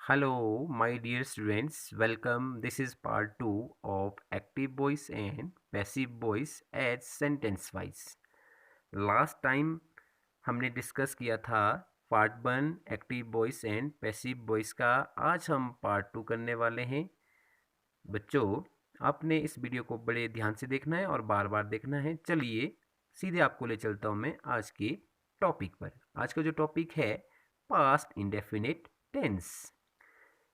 Hello, my dear students. Welcome. This is part 2 of active voice and passive voice as sentence wise. Last time हमने discuss किया था part 1 active voice and passive voice का। आज हम part 2 करने वाले हैं। बच्चों, आपने इस वीडियो को बड़े ध्यान से देखना है और बार बार देखना है। चलिए सीधे आपको ले चलता हूँ मैं आज के टॉपिक पर। आज का जो टॉपिक है पास्ट इंडेफिनिट टेंस।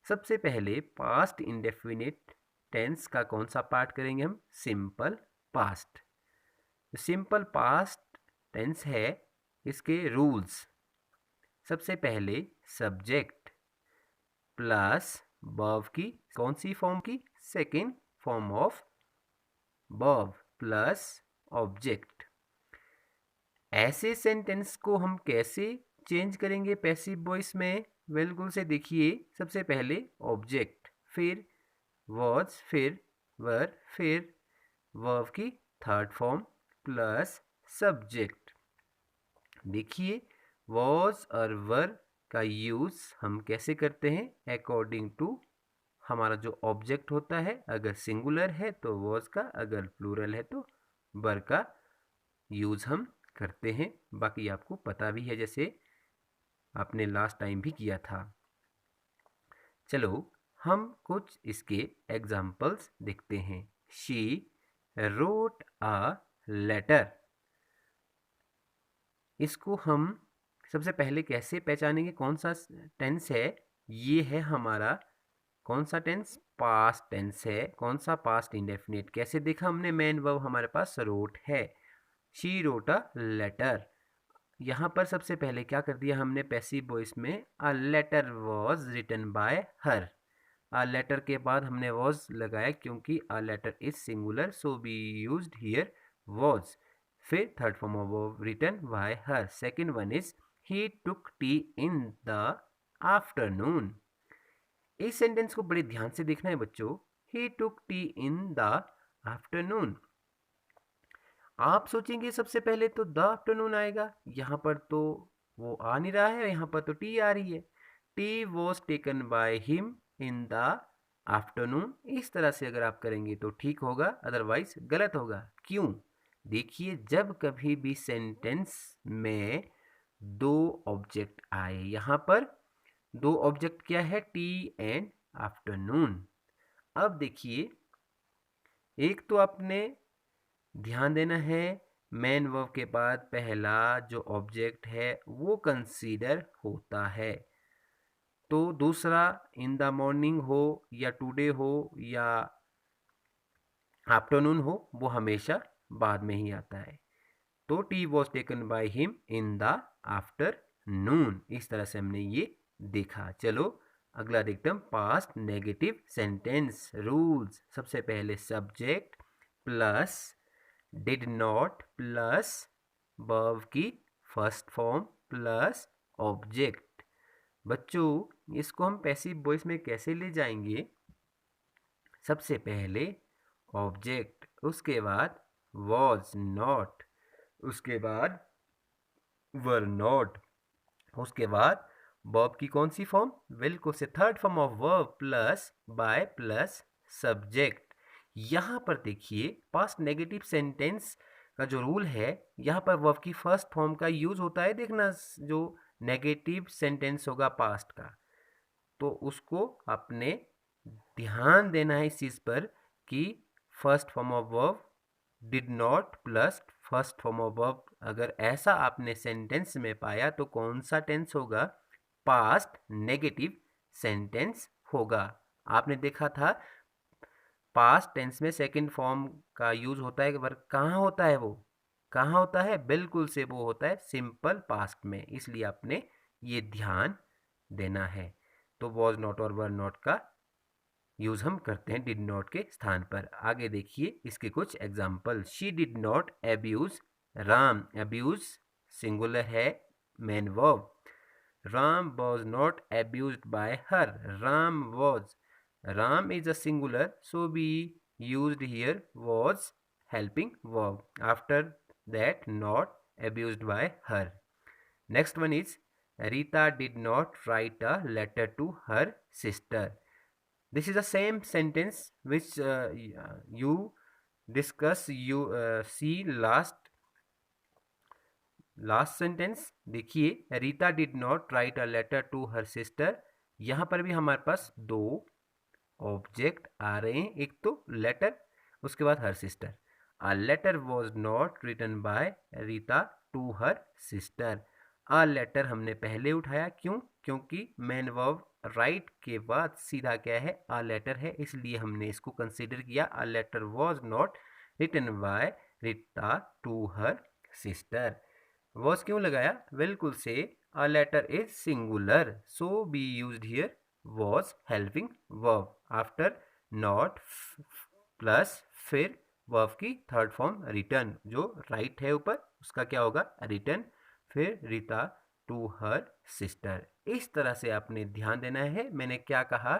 सबसे पहले पास्ट इंडेफिनिट टेंस का कौन सा पार्ट करेंगे हम? Simple past. Simple past tense है, इसके रूल्स। सबसे पहले सब्जेक्ट प्लस वर्ब की कौन सी फॉर्म की? Second form of verb plus object. ऐसे सेंटेंस को हम कैसे चेंज करेंगे पैसिव वॉइस में? बिल्कुल से देखिए, सबसे पहले ऑब्जेक्ट, फिर वॉज, फिर वर, फिर वर्ब की थर्ड फॉर्म प्लस सब्जेक्ट। देखिए, वॉज और वर का यूज़ हम कैसे करते हैं? अकॉर्डिंग टू हमारा जो ऑब्जेक्ट होता है, अगर सिंगुलर है तो वॉज का, अगर प्लूरल है तो वर का यूज़ हम करते हैं। बाकी आपको पता भी है, जैसे आपने लास्ट टाइम भी किया था। चलो हम कुछ इसके एग्जाम्पल्स देखते हैं। She wrote a letter. इसको हम सबसे पहले कैसे पहचानेंगे कौन सा टेंस है? ये है हमारा कौन सा टेंस? पास्ट टेंस है। कौन सा? Past indefinite. कैसे देखा हमने? मेन वर्ब हमारे पास रोट है। She wrote a letter. यहाँ पर सबसे पहले क्या कर दिया हमने पैसिव वॉइस में? A letter was written by her. A letter के बाद हमने वॉज लगाया क्योंकि a letter is singular, so we used here was. फिर third form of verb written by her. Second one is he took tea in the afternoon. इस sentence को बड़े ध्यान से देखना है बच्चों। He took tea in the afternoon. आप सोचेंगे सबसे पहले तो द आफ्टरनून आएगा, यहाँ पर तो वो आ नहीं रहा है, यहाँ पर तो टी आ रही है। T was taken by him in the afternoon. इस तरह से अगर आप करेंगे तो ठीक होगा, अदरवाइज गलत होगा। क्यों? देखिए, जब कभी भी सेंटेंस में दो ऑब्जेक्ट आए, यहाँ पर दो ऑब्जेक्ट क्या है? T and afternoon. अब देखिए, एक तो आपने ध्यान देना है, मेन वर्ब के बाद पहला जो ऑब्जेक्ट है वो कंसीडर होता है। तो दूसरा इन द मॉर्निंग हो या टुडे हो या आफ्टरनून हो, वो हमेशा बाद में ही आता है। तो T was taken by him in the afternoon. इस तरह से हमने ये देखा। चलो अगला देखते हैं, पास्ट नेगेटिव सेंटेंस रूल्स। सबसे पहले subject plus did not plus verb की फर्स्ट फॉर्म प्लस ऑब्जेक्ट। बच्चों, इसको हम पैसिव वॉइस में कैसे ले जाएंगे? सबसे पहले ऑब्जेक्ट, उसके बाद वॉज नॉट, उसके बाद वर नॉट, उसके बाद वर्ब की कौन सी फॉर्म? बिल्कुल से third form of verb plus by plus subject. यहाँ पर देखिए, पास्ट नेगेटिव सेंटेंस का जो रूल है, यहाँ पर वर्ब की फर्स्ट फॉर्म का यूज होता है। देखना, जो नेगेटिव सेंटेंस होगा पास्ट का, तो उसको आपने ध्यान देना है इस चीज़ पर कि first form of verb did not plus first form of verb. अगर ऐसा आपने सेंटेंस में पाया तो कौन सा टेंस होगा? पास्ट नेगेटिव सेंटेंस होगा। आपने देखा था पास्ट टेंस में सेकंड फॉर्म का यूज होता है, पर कहाँ होता है वो? कहाँ होता है? बिल्कुल से वो होता है सिंपल पास्ट में। इसलिए आपने ये ध्यान देना है। तो वॉज नॉट और वर नॉट का यूज हम करते हैं डिड नॉट के स्थान पर। आगे देखिए इसके कुछ example. She did not abuse Ram. Abuse singular है, main verb. Ram was not abused by her. Ram was, ram is a singular, so we used here was helping verb. After that, not abused by her. Next one is Rita did not write a letter to her sister. This is the same sentence which you discuss. You see last sentence. देखिए, Rita did not write a letter to her sister. यहाँ पर भी हमारे पास दो object आ रहे हैं, एक तो लेटर, उसके बाद her sister. A letter was not written by Rita to her sister. A letter हमने पहले उठाया, क्यों? क्योंकि मेन वर्ब राइट के बाद सीधा क्या है? अ लेटर है, इसलिए हमने इसको कंसिडर किया. A letter was not written by Rita to her sister. Was क्यों लगाया? बिल्कुल से, a letter is singular, so be used here was helping verb after not plus फिर वर्ब की थर्ड फॉर्म रिटर्न, जो राइट है ऊपर उसका क्या होगा? रिटर्न, फिर रीता टू हर सिस्टर. इस तरह से आपने ध्यान देना है. मैंने क्या कहा?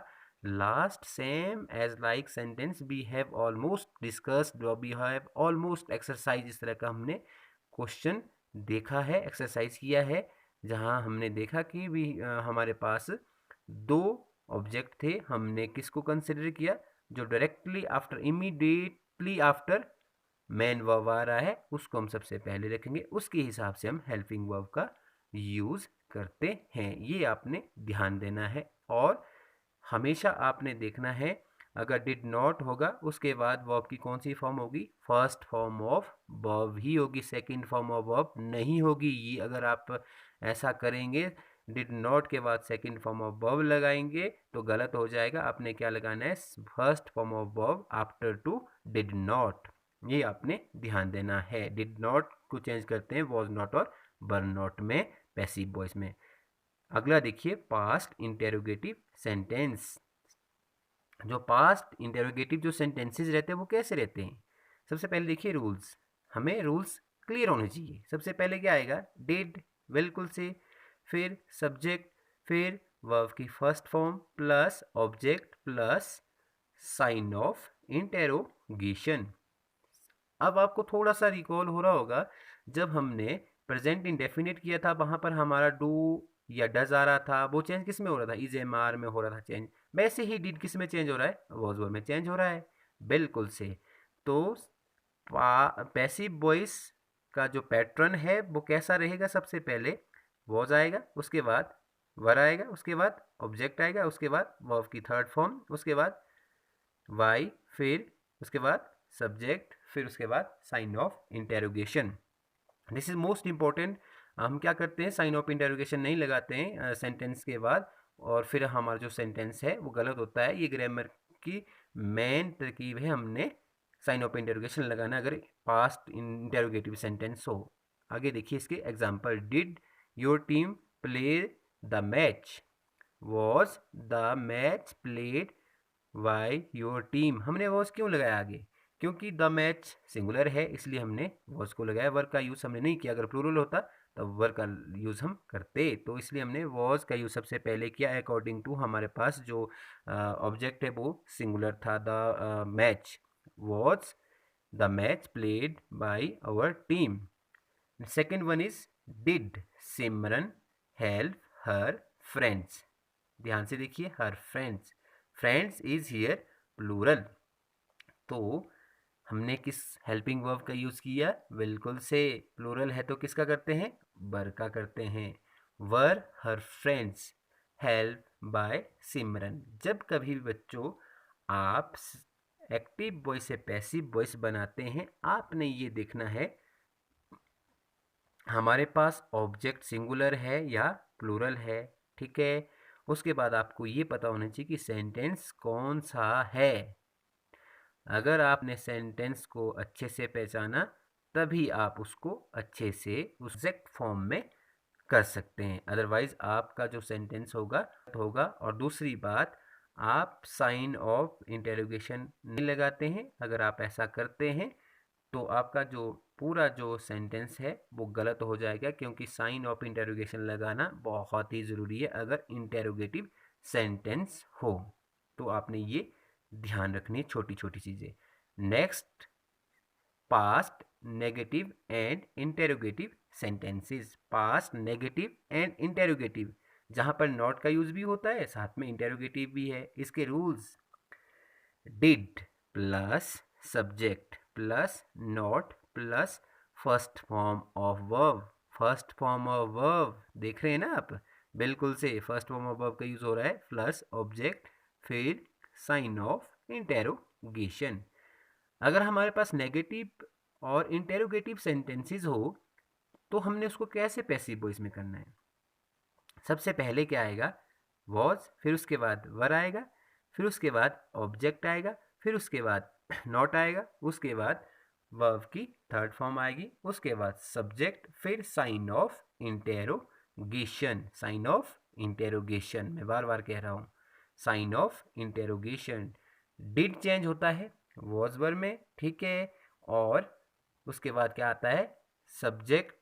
Last same as like sentence we have almost discussed, we have almost exercise. इस तरह का हमने क्वेश्चन देखा है, एक्सरसाइज किया है, जहां हमने देखा कि भी हमारे पास दो ऑब्जेक्ट थे. हमने किसको कंसिडर किया? जो directly after, immediately after main verb आ रहा है, उसको हम सबसे पहले रखेंगे. उसके हिसाब से हम हेल्पिंग वर्ब का यूज करते हैं. ये आपने ध्यान देना है. और हमेशा आपने देखना है, अगर डिड नॉट होगा उसके बाद वर्ब की कौन सी फॉर्म होगी? फर्स्ट फॉर्म ऑफ वर्ब ही होगी, सेकंड फॉर्म ऑफ वर्ब नहीं होगी. ये अगर आप ऐसा करेंगे, डिड नॉट के बाद सेकंड फॉर्म ऑफ वर्ब लगाएंगे तो गलत हो जाएगा. आपने क्या लगाना है? First form of verb after two did not. ये आपने ध्यान देना है. डिड नॉट को चेंज करते हैं वॉज नॉट और वर नॉट में, पैसिव वॉइस में. अगला देखिए, पास्ट इंटेरोगेटिव सेंटेंस. जो पास्ट इंटेरोगेटिव जो सेंटेंसेस रहते हैं वो कैसे रहते हैं? सबसे पहले देखिए रूल्स. हमें रूल्स क्लियर होने चाहिए. सबसे पहले क्या आएगा? डिड, बिल्कुल से, फिर सब्जेक्ट, फिर वर्ब की first form plus object plus sign of interrogation. अब आपको थोड़ा सा रिकॉल हो रहा होगा, जब हमने प्रेजेंट इंडेफिनिट किया था वहां पर हमारा डू या डज आ रहा था. वो चेंज किस में हो रहा था? इज एम आर में हो रहा था चेंज. वैसे ही डिड किस में चेंज हो रहा है? वॉज वर्ब में चेंज हो रहा है. बिल्कुल से. तो पैसिव वॉइस का जो पैटर्न है वो कैसा रहेगा? सबसे पहले वॉज आएगा, उसके बाद वर आएगा, उसके बाद ऑब्जेक्ट आएगा, उसके बाद वर्ब की थर्ड फॉर्म, उसके बाद वाई, फिर उसके बाद सब्जेक्ट, फिर उसके बाद sign of interrogation. This is most important. हम क्या करते हैं? साइन ऑफ इंटेरोगेशन नहीं लगाते हैं सेंटेंस के बाद, और फिर हमारा जो सेंटेंस है वो गलत होता है. ये ग्रामर की मेन तरकीब है. हमने साइन ऑफ इंटेरोगेशन लगाना अगर पास्ट इंटेरोगेटिव सेंटेंस हो. आगे देखिए इसके example. Did your team play the match? Was the match played by your team? हमने वॉज क्यों लगाया आगे? क्योंकि द मैच सिंगुलर है, इसलिए हमने वॉज को लगाया. वर्क का यूज़ हमने नहीं किया. अगर प्लूरल होता तो वर्क का यूज़ हम करते, तो इसलिए हमने वॉज का यूज़ सबसे पहले किया. अकॉर्डिंग टू हमारे पास जो ऑब्जेक्ट है वो सिंगुलर था. The match was the match played by our team. Second one is did Simran help her friends? ध्यान से देखिए, her friends. Friends is here plural. तो हमने किस हेल्पिंग वर्ब का यूज़ किया? बिल्कुल से, प्लूरल है तो किसका करते हैं? वर का करते हैं. वर हर फ्रेंड्स हेल्प बाय सिमरन. जब कभी भी बच्चों आप एक्टिव वॉइस से पैसिव वॉइस बनाते हैं, आपने ये देखना है हमारे पास ऑब्जेक्ट सिंगुलर है या प्लूरल है. ठीक है. उसके बाद आपको ये पता होना चाहिए कि सेंटेंस कौन सा है. अगर आपने सेंटेंस को अच्छे से पहचाना तभी आप उसको अच्छे से उस एग्जैक्ट फॉर्म में कर सकते हैं. अदरवाइज आपका जो सेंटेंस होगा. और दूसरी बात, आप साइन ऑफ इंटेरोगेशन नहीं लगाते हैं. अगर आप ऐसा करते हैं तो आपका जो पूरा जो सेंटेंस है वो गलत हो जाएगा, क्योंकि साइन ऑफ इंटेरोगेशन लगाना बहुत ही ज़रूरी है अगर इंटेरोगेटिव सेंटेंस हो. तो आपने ये ध्यान रखनी है, छोटी छोटी चीज़ें. Next, past negative and interrogative sentences, past, negative and interrogative, जहाँ पर नॉट का यूज भी होता है साथ में इंटेरोगेटिव भी है। इसके rules, did plus subject plus not plus first form of verb. First form of verb देख रहे हैं ना आप, बिल्कुल से फर्स्ट फॉर्म ऑफ वर्ब का यूज हो रहा है, प्लस ऑब्जेक्ट फिर साइन ऑफ इंटेरोगेशन। अगर हमारे पास नेगेटिव और इंटेरोगेटिव सेंटेंसेस हो तो हमने उसको कैसे पैसिव वॉइस में करना है। सबसे पहले क्या आएगा, वॉज, फिर उसके बाद वर आएगा, फिर उसके बाद ऑब्जेक्ट आएगा, फिर उसके बाद नॉट आएगा, उसके बाद वर्ब की थर्ड फॉर्म आएगी, उसके बाद सब्जेक्ट, फिर sign of interrogation. Sign of interrogation, मैं बार बार कह रहा हूँ, sign of interrogation. Did change होता है वॉज वर में, ठीक है, और उसके बाद क्या आता है, सब्जेक्ट,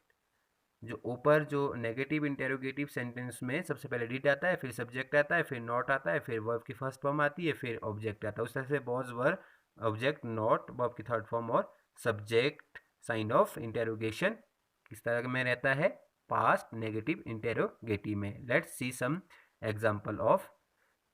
जो ऊपर जो नेगेटिव इंटेरोगेटिव सेंटेंस में सबसे पहले डिड आता है, फिर सब्जेक्ट आता है, फिर नॉट आता है, फिर वर्ब की फर्स्ट फॉर्म आती है, फिर ऑब्जेक्ट आता है। उस तरह से was were object not verb की थर्ड फॉर्म और सब्जेक्ट साइन ऑफ इंटेरोगेशन किस तरह में रहता है, पास्ट नेगेटिव इंटेरोगेटिव में। Let's see some example of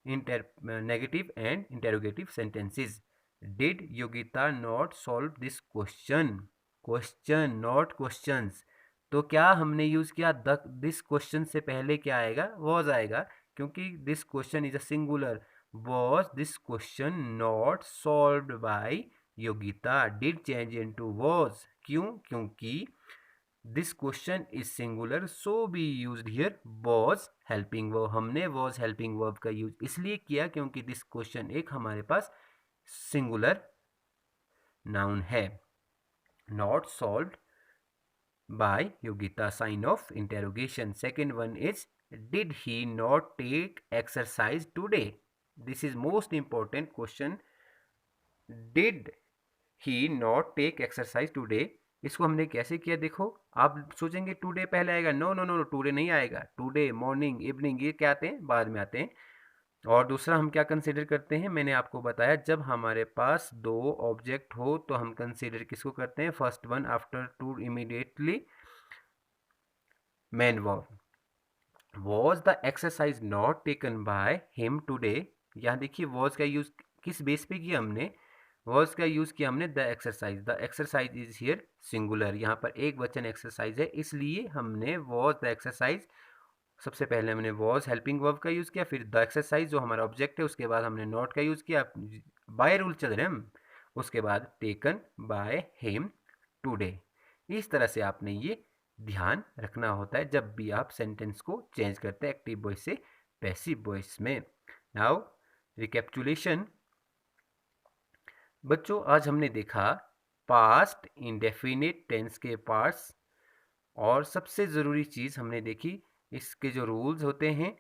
negative and interrogative sentences. Did Yogita not solve this question, question not questions, तो क्या हमने यूज किया दिस क्वेश्चन से पहले क्या आएगा, वॉज आएगा, क्योंकि this question is a singular. Was this question not solved by Yogita, did change into was, क्यों, क्योंकि this question is singular, so we used here was helping verb. हमने वॉज हेल्पिंग वर्ब का यूज इसलिए किया क्योंकि this question एक हमारे पास सिंगुलर नाउन है। Not solved by Yogita, sign of interrogation. Second one is, did he not take exercise today? This is most important question. Did he not take exercise today? इसको हमने कैसे किया, देखो आप सोचेंगे टुडे पहले आएगा, no no no no, today नहीं आएगा, टुडे मॉर्निंग इवनिंग ये क्या आते हैं, बाद में आते हैं। और दूसरा हम क्या कंसीडर करते हैं, मैंने आपको बताया जब हमारे पास दो ऑब्जेक्ट हो तो हम कंसीडर किसको करते हैं, first one after two immediately main verb. Was the exercise not taken by him today? यहाँ देखिए was का यूज किस बेस पे किया हमने, was का यूज किया हमने the exercise, the exercise is here singular, यहाँ पर एक वचन एक्सरसाइज है, इसलिए हमने was द एक्सरसाइज, सबसे पहले हमने was हेल्पिंग वर्ब का यूज किया, फिर द एक्सरसाइज जो हमारा ऑब्जेक्ट है, उसके बाद हमने नॉट का यूज किया, बाय रूल चल रहे हम, उसके बाद टेकन बाय हिम टुडे। इस तरह से आपने ये ध्यान रखना होता है जब भी आप सेंटेंस को चेंज करते हैं एक्टिव वॉइस से पैसिव वॉइस में। Now recapitulation. बच्चों आज हमने देखा पास्ट इंडेफिनिट टेंस के पार्ट्स, और सबसे ज़रूरी चीज़ हमने देखी इसके जो रूल्स होते हैं।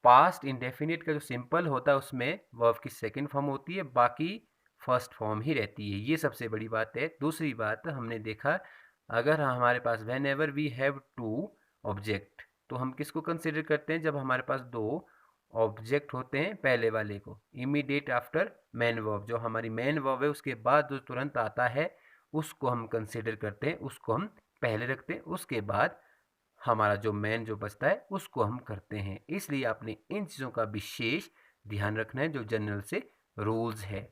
पास्ट इंडेफिनिट का जो सिंपल होता है उसमें वर्ब की सेकंड फॉर्म होती है, बाकी फर्स्ट फॉर्म ही रहती है, ये सबसे बड़ी बात है। दूसरी बात हमने देखा, अगर हमारे पास whenever we have two object, तो हम किसको कंसिडर करते हैं, जब हमारे पास दो ऑब्जेक्ट होते हैं, पहले वाले को इमीडिएट आफ्टर मेन वर्ब, जो हमारी मेन वर्ब है उसके बाद जो तुरंत आता है उसको हम कंसिडर करते हैं, उसको हम पहले रखते हैं, उसके बाद हमारा जो मेन जो बचता है उसको हम करते हैं। इसलिए आपने इन चीज़ों का विशेष ध्यान रखना है जो जनरल से रूल्स है।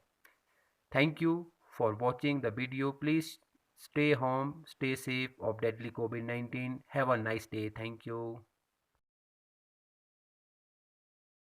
Thank you for watching the video. Please stay home, stay safe of deadly COVID-19. Have a nice day. Thank you.